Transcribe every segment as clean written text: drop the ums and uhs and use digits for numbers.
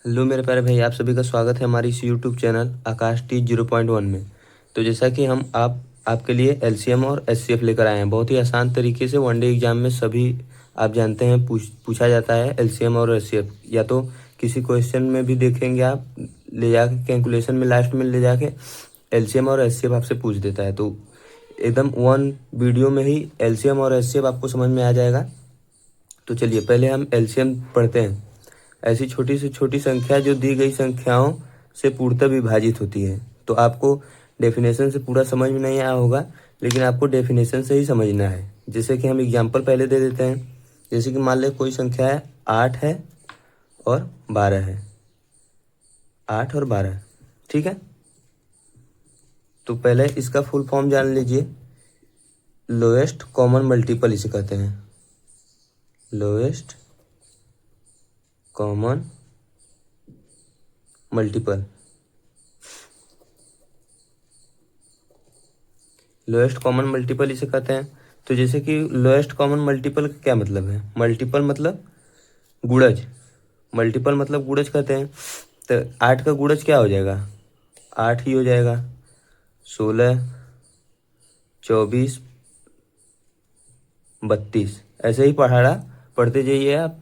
Hello मेरे प्यारे भाई, आप सभी का स्वागत है हमारी इस यूट्यूब चैनल आकाश टी 0.1 में। तो जैसा कि हम आपके लिए एलसीएम और एचसीएफ लेकर आए हैं बहुत ही आसान तरीके से। वनडे एग्जाम में सभी आप जानते हैं पूछा जाता है एलसीएम और एचसीएफ, या तो किसी क्वेश्चन में भी देखेंगे आप ले जाके कैलकुलेशन में लास्ट में ले जाके एलसीएम और एचसीएफ आपसे पूछ देता है। तो एकदम वन वीडियो में ही एलसीएम और एचसीएफ आपको समझ में आ जाएगा। तो चलिए पहले हम एलसीएम पढ़ते हैं। ऐसी छोटी से छोटी संख्या जो दी गई संख्याओं से पूर्णतः विभाजित होती है। तो आपको डेफिनेशन से पूरा समझ में नहीं आया होगा, लेकिन आपको डेफिनेशन से ही समझना है। जैसे कि हम एग्जांपल पहले दे देते हैं। जैसे कि मान ले कोई संख्या है 8 है और 12 है, 8 और 12, ठीक है। तो पहले इसका फुल फॉर्म जान लीजिए। लोएस्ट कॉमन मल्टीपल इसे कहते हैं, lowest common multiple. Lowest common multiple इसे कहते हैं। तो जैसे कि लोएस्ट कॉमन मल्टीपल का क्या मतलब है? मल्टीपल मतलब गुणज, मल्टीपल मतलब गुणज कहते हैं। तो 8 का गुणज क्या हो जाएगा? 8 ही हो जाएगा। 16, 24, 32, ऐसे ही पढ़ते जाइए आप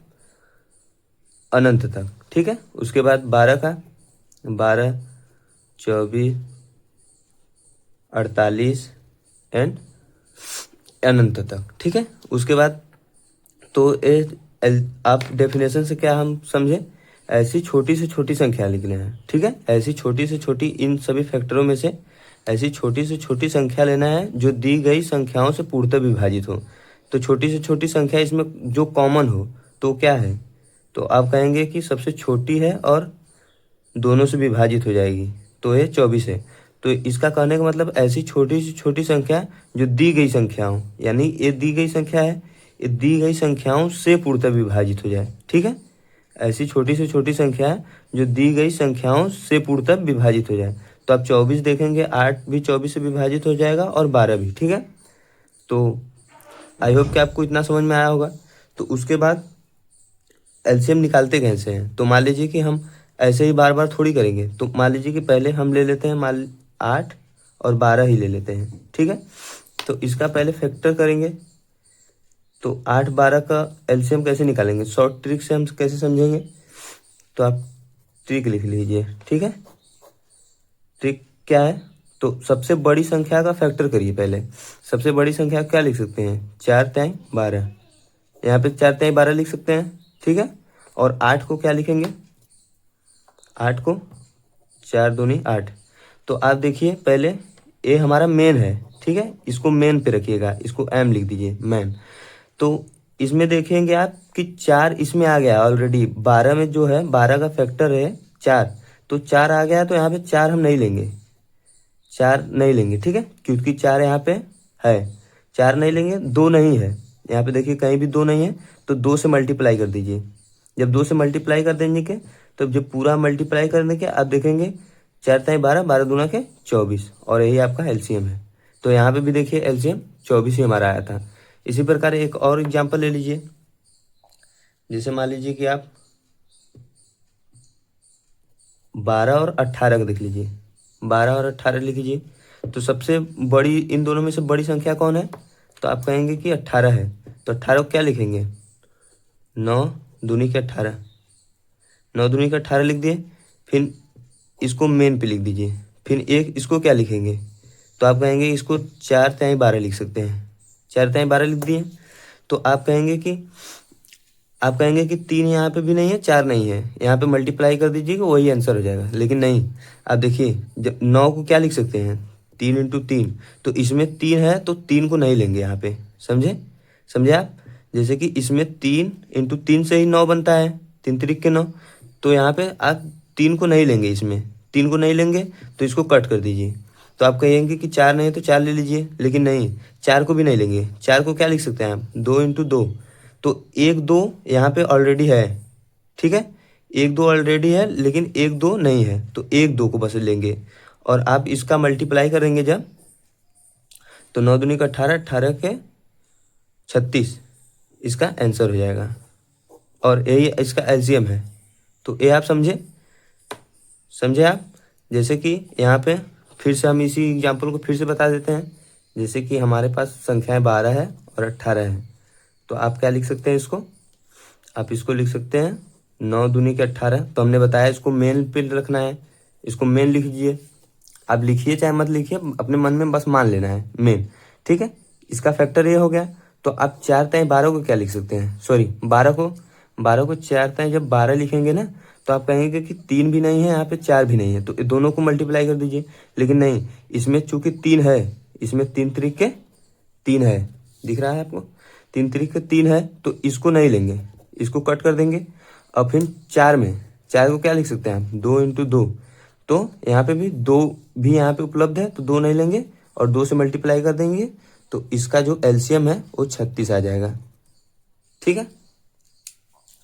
अनंत तक, ठीक है। उसके बाद 12 का 12, 24, 48 एंड अनंत तक, ठीक है। उसके बाद तो आप डेफिनेशन से क्या हम समझे? ऐसी छोटी से छोटी संख्या लिखने हैं, ठीक है। ऐसी छोटी से छोटी, इन सभी फैक्टरों में से ऐसी छोटी से छोटी संख्या लेना है जो दी गई संख्याओं से पूर्णतः विभाजित हो। तो छोटी से छोटी संख्या इसमें जो कॉमन हो तो क्या है? तो आप कहेंगे कि सबसे छोटी है और दोनों से विभाजित हो जाएगी, तो ये 24 है। तो इसका कहने का मतलब ऐसी छोटी से छोटी संख्या जो दी गई संख्याओं, यानी ये दी गई संख्या है, ये दी गई संख्याओं से पूर्णतः विभाजित हो जाए, ठीक है। ऐसी छोटी से छोटी संख्या है जो दी गई संख्याओं से पूर्णतः विभाजित हो जाए। तो आप 24 देखेंगे, 8 भी 24 से विभाजित हो जाएगा और 12 भी, ठीक है। तो आई होप कि आपको इतना समझ में आया होगा। तो उसके बाद एलसीएम निकालते कैसे हैं? तो मान लीजिए कि हम ऐसे ही बार बार थोड़ी करेंगे। तो मान लीजिए कि पहले हम ले लेते हैं 8 और 12 ही ले लेते हैं, ठीक है। तो इसका पहले फैक्टर करेंगे। तो 8 12 का एलसीएम कैसे निकालेंगे? शॉर्ट ट्रिक से हम कैसे समझेंगे? तो आप ट्रिक लिख लीजिए, ठीक है। ट्रिक क्या है? तो सबसे बड़ी संख्या का फैक्टर करिए पहले। सबसे बड़ी संख्या क्या लिख सकते हैं? 4 तिहाई 12, यहाँ पे 4 तिहाई 12 लिख सकते हैं, ठीक है। और 8 को क्या लिखेंगे? 8 को 4 दूनी 8। तो आप देखिए पहले ये हमारा मेन है, ठीक है। इसको मेन पे रखिएगा, इसको एम लिख दीजिए, मैन। तो इसमें देखेंगे आप कि 4 इसमें आ गया ऑलरेडी। 12 में जो है 12 का फैक्टर है 4, तो 4 आ गया। तो यहाँ पे 4 हम नहीं लेंगे, 4 नहीं लेंगे, ठीक है, क्योंकि 4 यहाँ पे है। 4 नहीं लेंगे, 2 नहीं है, यहाँ पे देखिए कहीं भी 2 नहीं है। तो 2 से मल्टीप्लाई कर दीजिए। जब 2 से मल्टीप्लाई कर देंगे के, तब जब पूरा मल्टीप्लाई करने के आप देखेंगे 4 तिहाई 12, 12 दूना के 24, और यही आपका एलसीएम है। तो यहाँ पे भी देखिए एलसीएम 24 ही हमारा आया था। इसी प्रकार एक और एग्जांपल ले लीजिए। जैसे मान लीजिए कि आप 12 और 18 का देख लीजिए, 12 और 18 लिख लीजिए। तो सबसे बड़ी, इन दोनों में से बड़ी संख्या कौन है? तो आप कहेंगे कि 18 है। तो 18 को क्या लिखेंगे? 9 दूनी के 18, 9 दूनी के 18 लिख दिए। फिर इसको मेन पे लिख दीजिए। फिर एक इसको क्या लिखेंगे? तो आप कहेंगे इसको 4 तिहाई 12 लिख सकते हैं। 4 तिहाई 12 लिख दिए। तो आप कहेंगे कि 3 यहाँ पे भी नहीं है, 4 नहीं है, यहाँ पे मल्टीप्लाई कर दीजिएगा, वही आंसर हो जाएगा। लेकिन नहीं, आप देखिए जब 9 को क्या लिख सकते हैं? 3 इंटू 3। तो इसमें 3 है तो 3 को नहीं लेंगे यहाँ पे, समझे? समझे आप? जैसे कि इसमें 3 इंटू 3 से ही 9 बनता है, 3 त्रिक के 9। तो यहाँ पे आप 3 को नहीं लेंगे, इसमें 3 को नहीं लेंगे, तो इसको कट कर दीजिए। तो आप कहेंगे कि 4 नहीं है तो 4 ले लीजिए, लेकिन नहीं, 4 को भी नहीं लेंगे। 4 को क्या लिख सकते हैं आप? 2 इंटू 2। तो 1 2 यहाँ पे ऑलरेडी है, ठीक है। 1 2 ऑलरेडी है, लेकिन 1 2 नहीं है, तो 1 2 को बस लेंगे। और आप इसका मल्टीप्लाई करेंगे जब, तो 9 दूनी का 18, 18 के 36, इसका आंसर हो जाएगा। और यही इसका एलसीएम है। तो ये आप समझे समझे आप? जैसे कि यहाँ पे फिर से हम इसी एग्जाम्पल को फिर से बता देते हैं। जैसे कि हमारे पास संख्याएं 12 है और 18 है, तो आप क्या लिख सकते हैं इसको? आप इसको लिख सकते हैं 9 दूनी के 18। तो हमने बताया इसको मेन पे रखना है, इसको मेन लिख दीजिए। आप लिखिए चाहे मत लिखिए, अपने मन में बस मान लेना है मेन, ठीक है। इसका फैक्टर ये हो गया। तो आप 4 × 12 को क्या लिख सकते हैं? सॉरी, 12 को 4 जब 12 लिखेंगे ना, तो आप कहेंगे कि 3 भी नहीं है यहाँ पे, 4 भी नहीं है, तो दोनों को मल्टीप्लाई कर दीजिए। लेकिन नहीं, इसमें चूंकि 3 है, इसमें 3 3 3 है, दिख रहा है आपको? 3 3 3 है, तो इसको नहीं लेंगे, इसको कट कर देंगे। और फिर 4 को क्या लिख सकते हैं आप? 2 × 2। तो यहाँ पे भी 2 भी यहाँ पे उपलब्ध है, तो 2 नहीं लेंगे और 2 से मल्टीप्लाई कर देंगे, तो इसका जो एलसीएम है वो 36 आ जाएगा। ठीक है,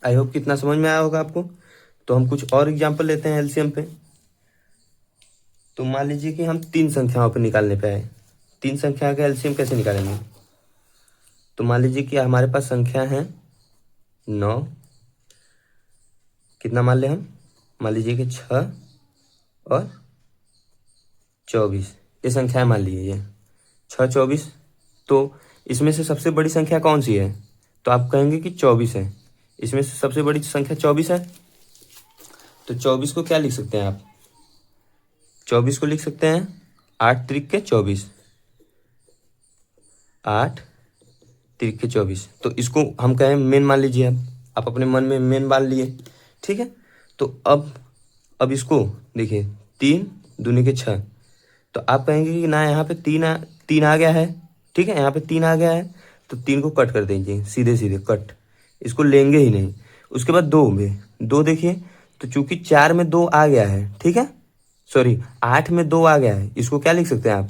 आई होप कितना समझ में आया होगा आपको। तो हम कुछ और एग्जाम्पल लेते हैं एलसीएम पे। तो मान लीजिए कि हम 3 संख्याओं पे निकालने पे आए। 3 संख्या का एलसीएम कैसे निकालेंगे? तो मान लीजिए कि हमारे पास संख्या है 9, कितना मान ले हम? मान लीजिए कि 6 और 24, ये संख्या मान लीजिए, ये 6 24। तो इसमें से सबसे बड़ी संख्या कौन सी है? तो आप कहेंगे कि 24 है। इसमें से सबसे बड़ी संख्या 24 है, तो 24 को क्या लिख सकते हैं आप? 24 को लिख सकते हैं 8 × 24, 8 × 24। तो इसको हम कहें मेन मान लीजिए, आप अपने मन में मेन मान लिए, ठीक है। तो अब इसको देखिए, 3 दूनी के 6। तो आप कहेंगे कि ना यहाँ पे 3 आ गया है, ठीक है, यहाँ पे 3 आ गया है, तो 3 को कट कर दीजिए, सीधे सीधे कट, इसको लेंगे ही नहीं। उसके बाद 2 में 2 देखिए, तो चूंकि 4 में 2 आ गया है, ठीक है, सॉरी 8 में 2 आ गया है, इसको क्या लिख सकते हैं आप?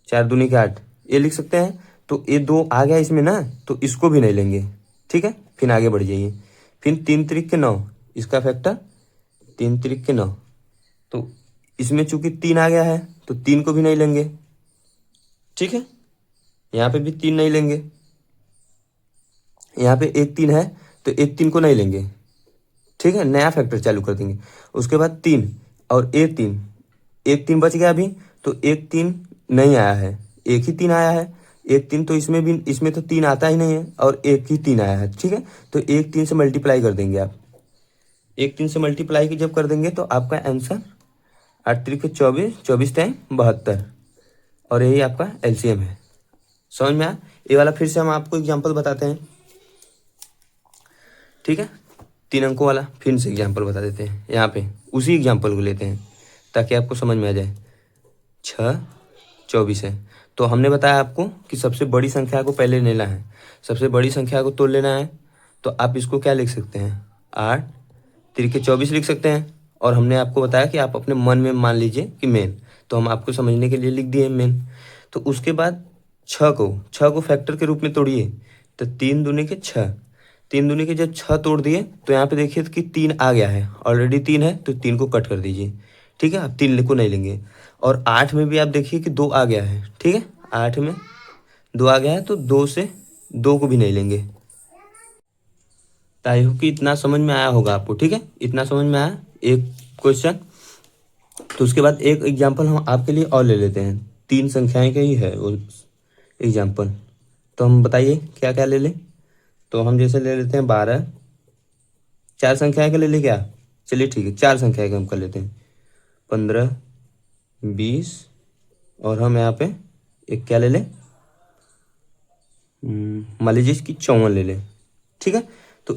4 दूनी के 8, ये लिख सकते हैं। तो ये 2 आ गया इसमें ना, तो इसको भी नहीं लेंगे, ठीक है। फिर आगे बढ़ जाइए, फिर 3 × 9, इसका फैक्टर 3 × 9। तो इसमें चूंकि 3 आ गया है, तो 3 को भी नहीं लेंगे, ठीक है। यहाँ पे भी 3 नहीं लेंगे, यहाँ पे 1 3 है, तो 1 3 को नहीं लेंगे, ठीक है। नया फैक्टर चालू कर देंगे। उसके बाद 3 और 1 3, 1 3 बच गया अभी, तो 1 3 नहीं आया है, एक ही 3 आया है। 1 3 तो इसमें तो 3 आता ही नहीं है, और एक ही 3 आया है, ठीक है। तो 1 3 से मल्टीप्लाई कर देंगे आप, 1 3 से मल्टीप्लाई की जब कर देंगे, तो आपका आंसर 8 × 24, 24 × 72, और यही आपका एलसीएम है। समझ में आया? ये वाला फिर से हम आपको एग्जांपल बताते हैं, ठीक है। 3 अंकों वाला फिर से एग्जांपल बता देते हैं, यहाँ पे उसी एग्जांपल को लेते हैं ताकि आपको समझ में आ जाए। 6 24 है, तो हमने बताया आपको कि सबसे बड़ी संख्या को पहले लेना है, सबसे बड़ी संख्या को तोड़ लेना है। तो आप इसको क्या लिख सकते हैं? 8 × 24 लिख सकते हैं। और हमने आपको बताया कि आप अपने मन में मान लीजिए कि मेन, तो हम आपको समझने के लिए लिख दिए मेन। तो उसके बाद 6 को फैक्टर के रूप में तोड़िए, तो 3 दूनी के 6, 3 दूनी के जब 6 तोड़ दिए, तो यहाँ पे देखिए कि 3 आ गया है, ऑलरेडी 3 है, तो 3 को कट कर दीजिए, ठीक है। आप 3 को नहीं लेंगे। और 8 में भी आप देखिए कि 2 आ गया है, ठीक है, 8 में 2 आ गया है, तो 2 से 2 को भी नहीं लेंगे। आई होप कि इतना समझ में आया होगा आपको, ठीक है। इतना समझ में आया एक क्वेश्चन। तो उसके बाद एक एग्जांपल हम आपके लिए और ले लेते हैं, 3 संख्याएं का ही है वो एग्जांपल। तो हम बताइए क्या क्या ले लें। तो हम जैसे ले लेते हैं 12, 4 संख्याएं का ले लें क्या? चलिए ठीक है, 4 संख्याएं का हम कर लेते हैं, 15 20, और हम यहाँ पे एक क्या ले लें, मान लीजिए इसकी 54 ले लें, ठीक है। तो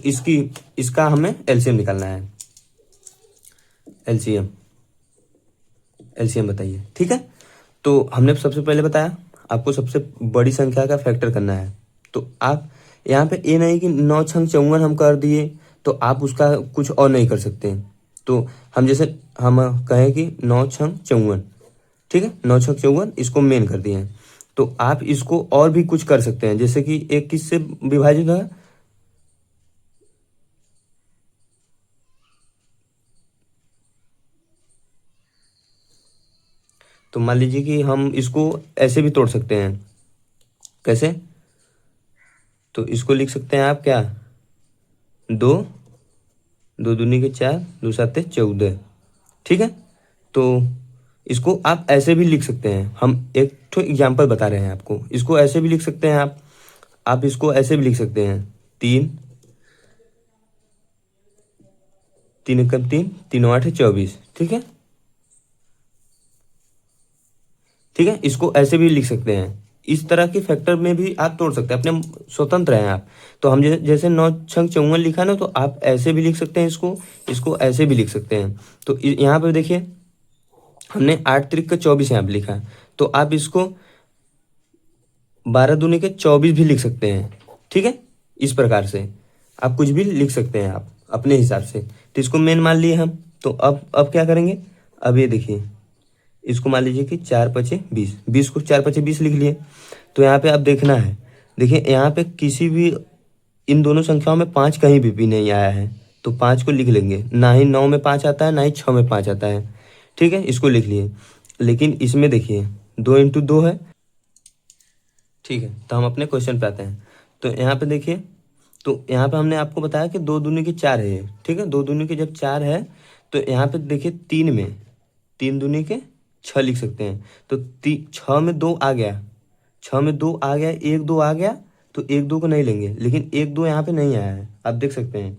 इसका हमें एलसीएम निकालना है। एलसीएम एलसीएम बताइए, ठीक है। तो हमने सबसे पहले बताया आपको सबसे बड़ी संख्या का फैक्टर करना है। तो आप यहाँ पे ये नहीं कि 9 × 54 हम कर दिए, तो आप उसका कुछ और नहीं कर सकते हैं। तो हम जैसे हम कहें कि 9 × 54, ठीक है, 9 × 54 इसको मेन कर दिए हैं। तो आप इसको और भी कुछ कर सकते हैं, जैसे कि एक किससे विभाजित है, तो मान लीजिए कि हम इसको ऐसे भी तोड़ सकते हैं। कैसे? तो इसको लिख सकते हैं आप क्या, 2 2 दूनी के 4, 2 7 14, ठीक है। तो इसको आप ऐसे भी लिख सकते हैं, हम एक तो एग्जाम्पल बता रहे हैं आपको। इसको ऐसे भी लिख सकते हैं आप इसको ऐसे भी लिख सकते हैं, तीन, तीन एकम तीन, तीन आठ 24, ठीक है। ठीक है, इसको ऐसे भी लिख सकते हैं। इस तरह के फैक्टर में भी आप तोड़ सकते हैं, अपने स्वतंत्र हैं आप। तो हम जैसे 9×54 लिखा ना, तो आप ऐसे भी लिख सकते हैं इसको, इसको ऐसे भी लिख सकते हैं। तो यहाँ पे देखिए हमने 8×3 = 24 यहाँ पे लिखा है, तो आप इसको 12×2 = 24 भी लिख सकते हैं। ठीक है, इस प्रकार से आप कुछ भी लिख सकते हैं आप अपने हिसाब से। तो इसको मेन मान लिए हम। तो अब क्या करेंगे, अब ये देखिए इसको मान लीजिए कि 4×5 = 20, 20 को 4×5 = 20 लिख लिए। तो यहाँ पे आप देखना है, देखिए यहाँ पे किसी भी इन दोनों संख्याओं में 5 कहीं भी नहीं आया है, तो 5 को लिख लेंगे। ना ही 9 में 5 आता है, ना ही 6 में 5 आता है। ठीक है, इसको लिख लिए। लेकिन इसमें देखिए 2×2 है। ठीक है, तो हम अपने क्वेश्चन पे आते हैं। तो यहाँ पे देखिए, तो यहाँ पे हमने आपको बताया कि 2×4 है ये। ठीक है, 2×4 जब 4 है, तो यहाँ पे देखिए 3 में 3×6 लिख सकते हैं। तो 6 में 2 आ गया, 6 में 2 आ गया, 1 2 आ गया, तो 1 2 को नहीं लेंगे। लेकिन 1 2 यहाँ पे नहीं आया है, आप देख सकते हैं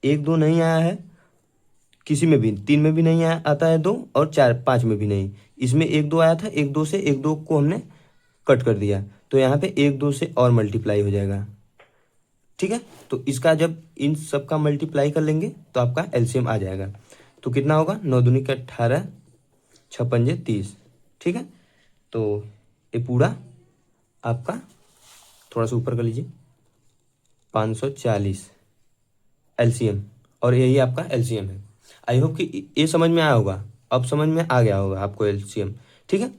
1 2 नहीं आया है किसी में भी। 3 में भी नहीं आया, आता है 2, और 4 5 में भी नहीं। इसमें 1 2 आया था, 1 2 से 1 2 को हमने कट कर दिया, तो यहाँ पे 1 2 से और मल्टीप्लाई हो जाएगा। ठीक है, तो इसका जब इन सब का मल्टीप्लाई कर लेंगे तो आपका एलसीएम आ जाएगा। तो कितना होगा, 9×2 = 18, 6×5 = 30। ठीक है, तो ये पूरा आपका, थोड़ा सा ऊपर कर लीजिए, 540 एलसीएम, और यही आपका एलसीएम है। आई होप कि ये समझ में आया होगा, अब समझ में आ गया होगा आपको एलसीएम। ठीक है,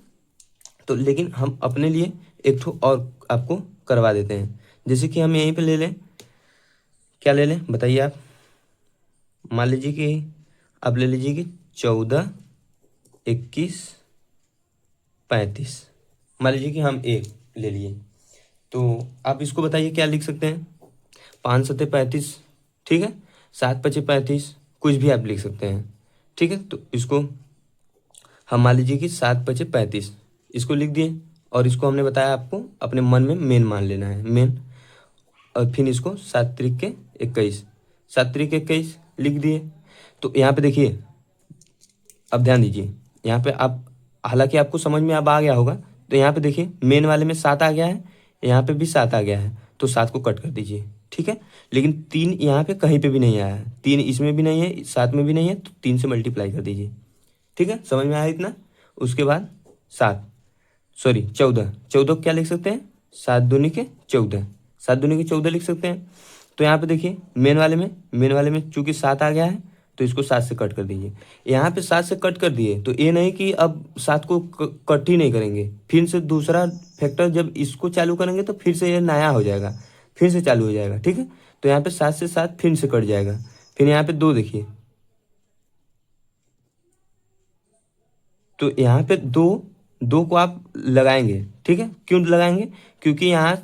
तो लेकिन हम अपने लिए एक ठो और आपको करवा देते हैं। जैसे कि हम यहीं पे ले लें, क्या ले लें बताइए आप। मान लीजिए कि आप ले लीजिए कि 14, 21, 35। मान लीजिए कि हम एक ले लिए, तो आप इसको बताइए क्या लिख सकते हैं। 5×7 = 35, ठीक है। 7×5 = 35, कुछ भी आप लिख सकते हैं। ठीक है, तो इसको हम मान लीजिए कि 7×5 = 35, इसको लिख दिए। और इसको हमने बताया आपको अपने मन में मेन मान लेना है, मेन। और फिर इसको 7×3 = 21, 7×3 = 21 लिख दिए। तो यहाँ पे देखिए, अब ध्यान दीजिए, यहाँ पे आप, हालांकि आपको समझ में अब आ गया होगा। तो यहाँ पे देखिए मेन वाले में 7 आ गया है, यहाँ पे भी 7 आ गया है, तो 7 को कट कर दीजिए। ठीक है, लेकिन 3 यहाँ पे कहीं पे भी नहीं आया है, 3 इसमें भी नहीं है, 7 में भी नहीं है, तो 3 से मल्टीप्लाई कर दीजिए। ठीक है, समझ में आया इतना। उसके बाद 14, 14 को क्या लिख सकते हैं, 7×2 = 14, 7×2 = 14 लिख सकते हैं। तो यहाँ पे देखिए मेन वाले में चूंकि 7 आ गया है, तो इसको 7 से कट कर दीजिए। यहाँ पे 7 से कट कर दिए, तो ये नहीं कि अब 7 को कट ही नहीं करेंगे, फिर से दूसरा फैक्टर जब इसको चालू करेंगे तो फिर से ये नया हो जाएगा, फिर से चालू हो जाएगा। ठीक है, तो यहाँ पे 7 से 7 फिर से कट जाएगा। फिर यहाँ पे 2 देखिए, तो यहाँ पे 2 को आप लगाएंगे। ठीक है, क्यों लगाएंगे, क्योंकि यहाँ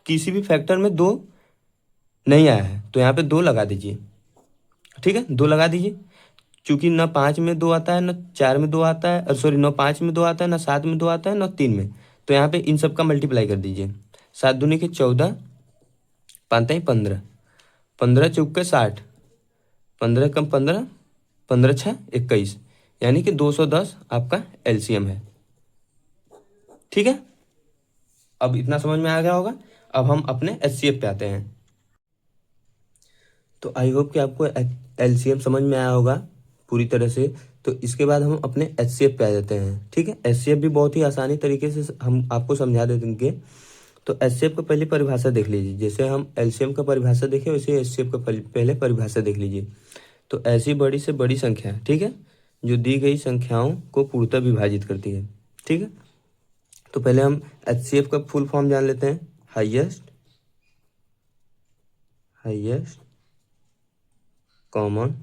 किसी भी फैक्टर में 2 नहीं आया है, तो यहाँ पे 2 लगा दीजिए। ठीक है, 2 लगा दीजिए। क्योंकि न 5 में 2 आता है, न 4 में 2 आता है, सॉरी, न 5 में 2 आता है, न 7 में 2 आता है, न 3 में। तो यहाँ पे इन सब का मल्टीप्लाई कर दीजिए। 7×2 = 14, 5×5 = 15, 15×4 = 60, 15×1 = 15, 15×6 = 21, यानी कि 210 आपका एलसीएम है। ठीक है, अब इतना समझ में आ गया होगा। अब हम अपने एचसीएफ पे आते हैं। तो आई होप कि आपको एलसीएम समझ में आया होगा पूरी तरह से। तो इसके बाद हम अपने एचसीएफ पे आ जाते हैं। ठीक है, एचसीएफ भी बहुत ही आसानी तरीके से हम आपको समझा देंगे। तो एचसीएफ का पहले परिभाषा देख लीजिए। जैसे हम एलसीएम का परिभाषा देखें, वैसे एचसीएफ का पहले परिभाषा देख लीजिए। तो ऐसी बड़ी से बड़ी संख्या, ठीक है, जो दी गई संख्याओं को पूर्णतः विभाजित करती है। ठीक है, तो पहले हम एचसीएफ का फुल फॉर्म जान लेते हैं। Highest common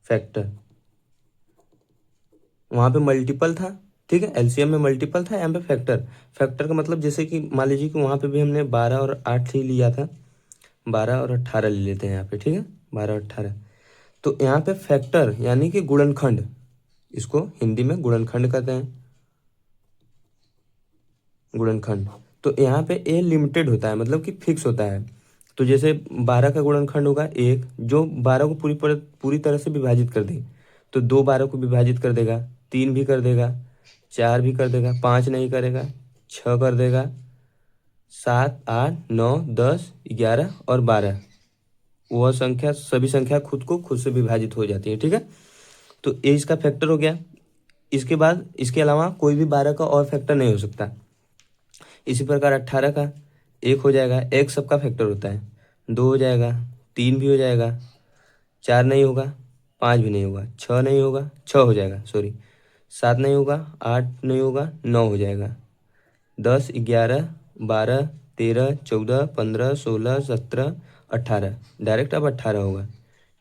factor. वहां पे मल्टीपल था, ठीक है, एलसीएम में मल्टीपल था, यहाँ पे फैक्टर का मतलब जैसे कि मान लीजिए कि वहां पे भी हमने 12 और 8 ही लिया था, 12 और 18 ले लेते हैं यहाँ पे। ठीक है, 12 और 18। तो यहाँ पे फैक्टर यानी कि गुणनखंड, इसको हिंदी में गुणनखंड कहते हैं, गुणनखंड। तो यहाँ पे ए लिमिटेड होता है, मतलब कि फिक्स होता है। तो जैसे 12 का गुणनखंड होगा एक, जो 12 को पूरी तरह से विभाजित कर दे। तो 2 12 को विभाजित कर देगा, 3 भी कर देगा, 4 भी कर देगा, 5 नहीं करेगा, 6 कर देगा, 7 8 9 10 11 और 12, वह संख्या, सभी संख्या खुद से विभाजित हो जाती है। ठीक है, तो ये इसका फैक्टर हो गया। इसके बाद इसके अलावा कोई भी 12 का और फैक्टर नहीं हो सकता। इसी प्रकार 18 का एक हो जाएगा, एक सबका फैक्टर होता है, 2 हो जाएगा, 3 भी हो जाएगा, 4 नहीं होगा, 5 भी नहीं होगा, 6 नहीं होगा, 6 हो जाएगा सॉरी, 7 नहीं होगा, 8 नहीं होगा, 9 हो जाएगा, 10 11 12 13 14 15 16 17 18, डायरेक्ट अब 18 होगा।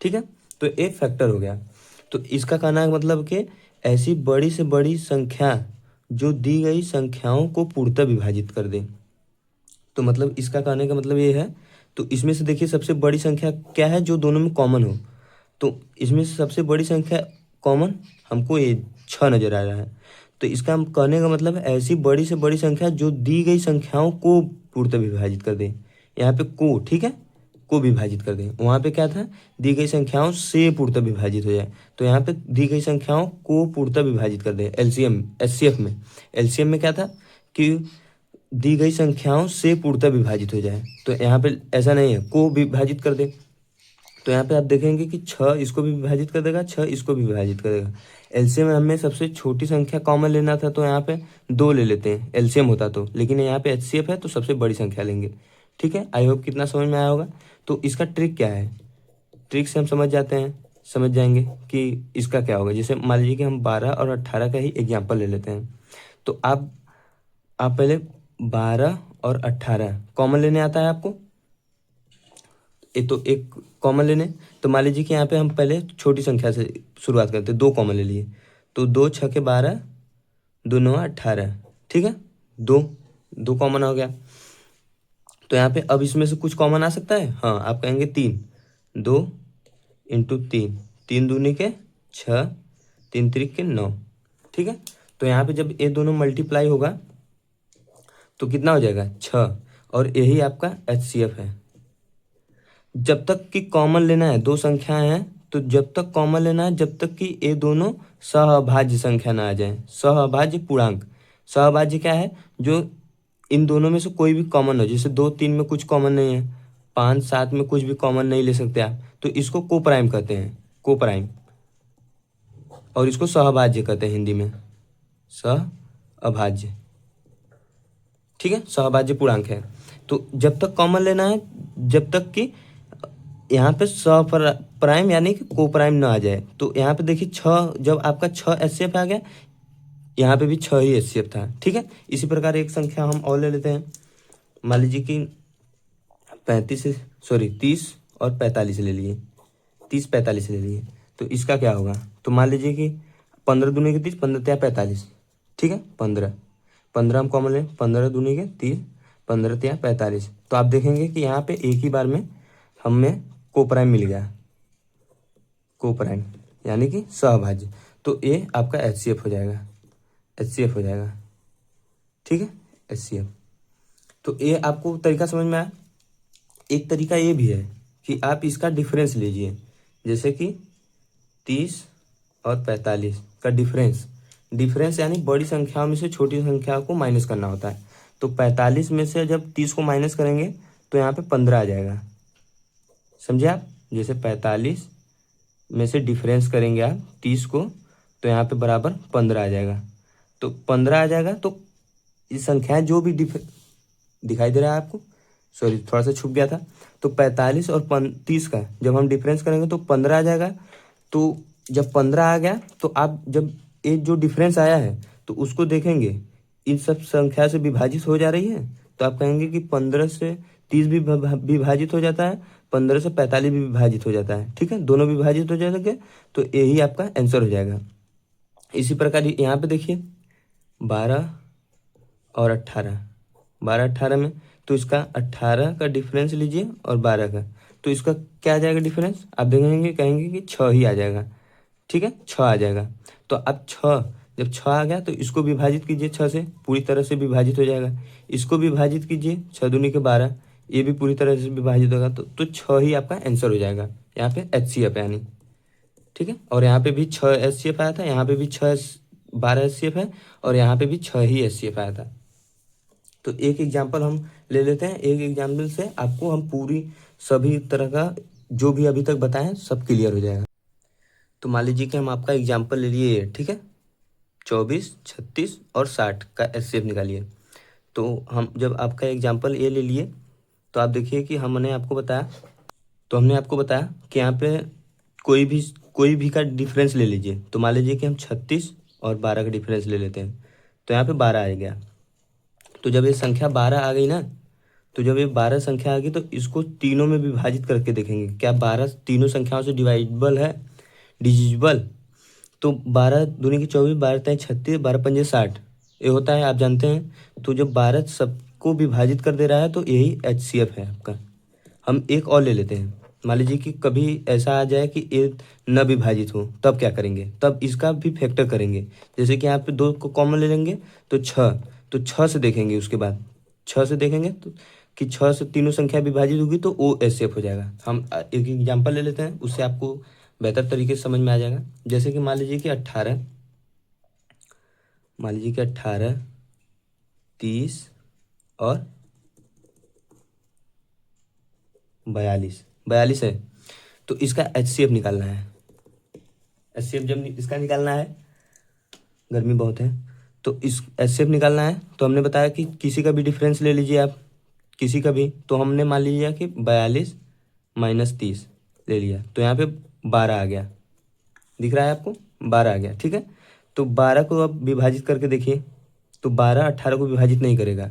ठीक है, तो एक फैक्टर हो गया। तो इसका कहना है मतलब कि ऐसी बड़ी से बड़ी संख्या जो दी गई संख्याओं को पूर्णतः विभाजित कर दे। तो मतलब इसका कहने का मतलब ये है। तो इसमें से देखिए सबसे बड़ी संख्या क्या है जो दोनों में कॉमन हो। तो इसमें से सबसे बड़ी संख्या कॉमन हमको ये 6 नजर आ रहा है। तो इसका हम कहने का मतलब ऐसी बड़ी से बड़ी संख्या जो दी गई संख्याओं को पूर्णतः विभाजित कर दे। यहाँ पे को, ठीक है, को विभाजित कर दे। वहाँ पे क्या था, दी गई संख्याओं से पूर्णतः विभाजित हो जाए। तो यहाँ पे दी गई संख्याओं को पूर्णतः विभाजित कर दे। एलसीएम एलसीएम में क्या था कि दी गई संख्याओं से पूर्णतः विभाजित हो जाए। तो यहाँ पे ऐसा नहीं है, को विभाजित कर दे। तो यहाँ पे आप देखेंगे कि 6 इसको भी विभाजित कर देगा, 6 इसको भी विभाजित कर देगा। एलसीएम में हमें सबसे छोटी संख्या कॉमन लेना था, तो यहाँ पे 2 ले लेते हैं एलसीएम होता तो, लेकिन यहाँ पे एचसीएफ है तो सबसे बड़ी संख्या लेंगे। ठीक है, आई होप कितना समझ में आया होगा। तो इसका ट्रिक क्या है, ट्रिक से हम समझ जाएंगे कि इसका क्या होगा। जैसे मान लीजिए कि हम 12 और 18 का ही एग्जाम्पल ले लेते हैं। तो आप पहले 12 और 18 कॉमन लेने आता है आपको, तो एक कॉमन लेने। तो मान लीजिए कि यहाँ पे हम पहले छोटी संख्या से शुरुआत करते हैं, 2 कॉमन ले लिए। तो 2 6 12, 2 9 18, ठीक है, दो कॉमन हो गया। तो यहाँ पे अब इसमें से कुछ कॉमन आ सकता है, हाँ, आप कहेंगे 3, 2 इंटू 3, 3 दूनी के 6, 3 त्रिक के 9। ठीक है, तो यहाँ पे जब ये दोनों मल्टीप्लाई होगा तो कितना हो जाएगा, 6। और यही आपका एचसीएफ है। जब तक कि कॉमन लेना है, दो संख्याएं हैं तो जब तक कॉमन लेना है, जब तक कि ये दोनों सहअभाज्य संख्या ना आ जाए। सहअभाज्य पूर्णांक, सहअभाज्य क्या है, जो इन दोनों में से कोई भी कॉमन हो। जैसे 2 3 में कुछ कॉमन नहीं है, 5 7 में कुछ भी कॉमन नहीं ले सकते आप, तो इसको को प्राइम कहते हैं, को प्राइम। और इसको सहअभाज्य कहते हैं हिंदी में, सहअभाज्य। ठीक है, सहअभाज्य पूर्णांक है। तो जब तक कॉमन लेना है, जब तक कि यहाँ पे प्राइम यानी कि को प्राइम ना आ जाए। तो यहाँ पे देखिए 6, जब आपका 6 एचसीएफ आ गया, यहाँ पे भी 6 ही एचसीएफ था। ठीक है, इसी प्रकार एक संख्या हम और ले लेते हैं। मान लीजिए कि 30 और 45 ले लिए, 30 45 ले लिए। तो इसका क्या होगा, तो मान लीजिए कि 15 दूनी के 30, 15 त्या 45। ठीक है, 15 हम कॉमन लें, 15 दूनी के 30, 15 त्या 45। तो आप देखेंगे कि यहाँ पे एक ही बार में हमें को प्राइम मिल गया, को प्राइम यानी कि सहभाज्य। तो ये आपका एचसीएफ हो जाएगा, एचसीएफ हो जाएगा। ठीक है, एचसीएफ। तो ये आपको तरीका समझ में आया। एक तरीका ये भी है कि आप इसका डिफरेंस लीजिए, जैसे कि 30 और 45 का डिफरेंस यानी बड़ी संख्याओं में से छोटी संख्या को माइनस करना होता है। तो 45 में से जब 30 को माइनस करेंगे तो यहाँ पे 15 आ जाएगा, समझे आप। जैसे 45 में से डिफरेंस करेंगे आप 30 को, तो यहाँ पे बराबर 15 आ जाएगा। तो 15 आ जाएगा। तो इस संख्याएं जो भी दिखाई दे रहा है आपको, सॉरी थोड़ा सा छुप गया था। तो 45 और 30 का जब हम डिफरेंस करेंगे तो 15 आ जाएगा। तो जब 15 आ गया तो आप जब ये जो डिफरेंस आया है तो उसको देखेंगे इन सब संख्या से विभाजित हो जा रही है, तो आप कहेंगे कि 15 से 30 भी विभाजित हो जाता है, 15 से 45 भी विभाजित हो जाता है। ठीक है, दोनों विभाजित हो जाएंगे तो यही आपका आंसर हो जाएगा। इसी प्रकार यहाँ पे देखिए 12 और 18, 12 18 में, तो इसका 18 का डिफरेंस लीजिए और 12 का, तो इसका क्या आ जाएगा डिफरेंस, आप देखेंगे कहेंगे कि 6 ही आ जाएगा। ठीक है, 6 आ जाएगा। तो अब 6, जब 6 आ गया तो इसको विभाजित कीजिए 6 से, पूरी तरह से विभाजित हो जाएगा। इसको विभाजित कीजिए 6 दूनी के 12, ये भी पूरी तरह से विभाजित होगा। तो 6 ही आपका आंसर हो जाएगा यहाँ पे HCF यानी। ठीक है, और यहाँ पे भी 6 HCF आया था, यहाँ पे भी 12 HCF है, और यहाँ पे भी 6 ही HCF आया था। तो एक एग्जाम्पल हम ले लेते हैं, एक एग्जाम्पल से आपको हम पूरी सभी तरह का जो भी अभी तक बताएं सब क्लियर हो जाएगा। तो मान लीजिए कि हम आपका एग्जाम्पल ले लिए, ठीक है, 24, 36 और 60 का HCF निकालिए। तो हम जब आपका एग्जाम्पल ये ले लिए तो आप देखिए कि हमने आपको बताया, तो हमने आपको बताया कि यहाँ पे कोई भी का डिफरेंस ले लीजिए। तो मान लीजिए कि हम 36 और 12 का डिफरेंस ले लेते हैं, तो यहाँ पे 12 आ गया। तो जब ये संख्या 12 आ गई ना, तो जब ये 12 संख्या आ गई तो इसको तीनों में विभाजित करके देखेंगे क्या 12 तीनों संख्याओं से डिवाइडेबल है, डिविजिबल। तो 12 दूनी की 24, 12 तेईस 36, 12 पंजे 60 ये होता है, आप जानते हैं। तो जब 12 सबको विभाजित कर दे रहा है तो यही HCF है आपका। हम एक और ले लेते हैं, मान लीजिए कि कभी ऐसा आ जाए कि ये न विभाजित हो, तब क्या करेंगे, तब इसका भी फैक्टर करेंगे। जैसे कि यहाँ पे 2 को कॉमन ले लेंगे तो 6, तो 6 से देखेंगे, उसके बाद 6 से देखेंगे तो कि 6 से तीनों संख्या विभाजित होगी तो वो HCF हो जाएगा। हम एक एग्जाम्पल ले लेते हैं, उससे आपको बेहतर तरीके से समझ में आ जाएगा। जैसे कि मान लीजिए कि 18, मान लीजिए कि 18, 30 और 42 है। तो इसका HCF निकालना है। HCF जब इसका निकालना है, गर्मी बहुत है तो इस HCF निकालना है, तो हमने बताया कि किसी का भी डिफरेंस ले लीजिए आप, किसी का भी। तो हमने मान लीजिए कि 42 माइनस 30 ले लिया, तो यहाँ पे 12 आ गया, दिख रहा है आपको, 12 आ गया। ठीक है, तो 12 को अब विभाजित करके देखिए, तो 12 18 को विभाजित नहीं करेगा,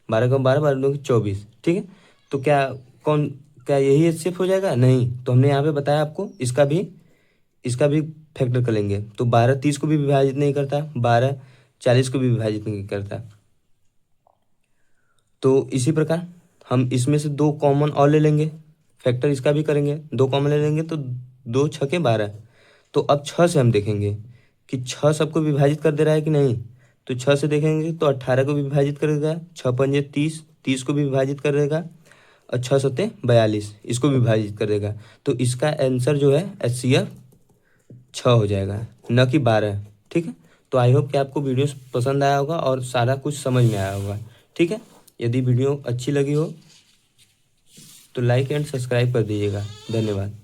12 को 12, 12 24। ठीक है, तो क्या यही HCF हो जाएगा? नहीं। तो हमने यहाँ पे बताया आपको इसका भी फैक्टर कर लेंगे। तो 12 30 को भी विभाजित नहीं करता, 12 40 को भी विभाजित नहीं करता। तो इसी प्रकार हम इसमें से 2 कॉमन और ले लेंगे, फैक्टर इसका भी करेंगे, 2 कॉमन ले लेंगे तो 2 छके 12। तो अब 6 से हम देखेंगे कि 6 सबको विभाजित कर दे रहा है कि नहीं। तो 6 से देखेंगे तो 18 को भी विभाजित करेगा, 6 पंजे 30, 30 को भी विभाजित कर देगा, और 6 सत्ते 42 इसको विभाजित कर देगा। तो इसका आंसर जो है HCF 6 हो जाएगा, न कि 12। ठीक है, तो आई होप कि आपको वीडियो पसंद आया होगा और सारा कुछ समझ में आया होगा। ठीक है, यदि वीडियो अच्छी लगी हो तो लाइक एंड सब्सक्राइब कर दीजिएगा। धन्यवाद।